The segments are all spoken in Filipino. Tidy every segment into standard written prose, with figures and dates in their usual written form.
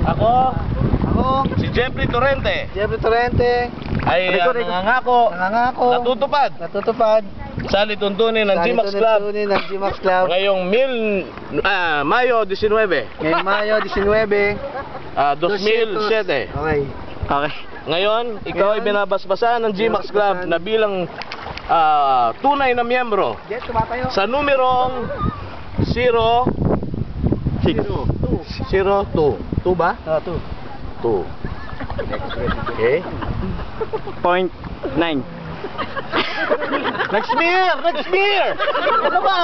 Ako, Ako, si Jeffrey Torrente, Jeffrey Torrente. ay nangangako, Nangangako. natutupad sa lituntunin ng G-Max Club Ng G-Max Club. ngayong Mayo 19, Ngayong Mayo 19. 2007. Okay. Okay. Ngayon, ikaw ay binabasbasan ng G-Max Club na bilang tunay na miyembro Jet, tumatayo. sa numerong 02. 2 ba? 2. Okay. 0.9. Next beer! Ano ba?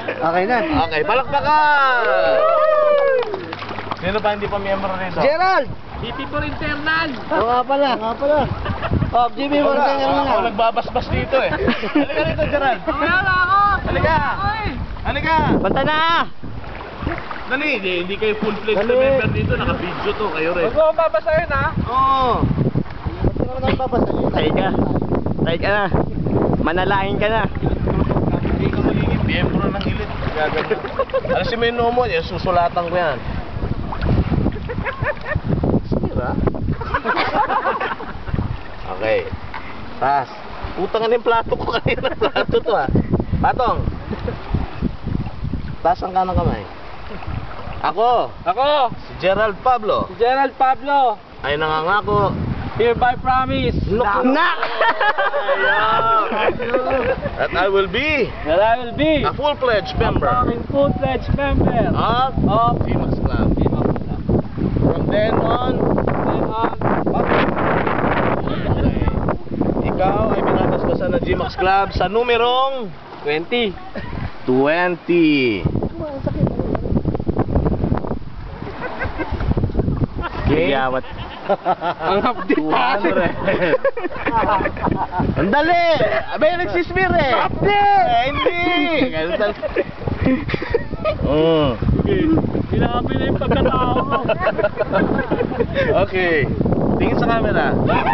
Okay na. Okay, palakpakan! Sino pa hindi pa miyembro rito? Gerald! Hippy for internal. Oo nga pala. Oh, Jimmy, mo na Ako nagbabasbas dito eh. Halika rito, Gerald. Halika! Punta na! Dali, hindi kayo full-fledged na member dito. Naka-video to, kayo rin. Huwag mo babasahin, ha? Oo. Try ka na. Manalangin ka na. Hindi ka magiging miyembro ng hilit. Alasin mo yung noo mo, susulatan ko yan. Sira? Okay. Tas. Putangan yung plato ko kanina. Plato to ah. Patong. Taas ang kanang kamay. Ako, si Gerald Pablo, ay nangangako. Hereby promise. Nak! That I will be That I will be a full-fledged member full-fledged member of G-Max Club. From then on, okay. Ikaw ay binabasbasan ng G-Max Club sa numerong 20. 20. Okay? Giyawat. Ang update 200. Ang dali! Abay, nagsismir eh! Update! Hindi! Sinabi na yung pagkatao mo. Okay. Tingin sa camera. Alright.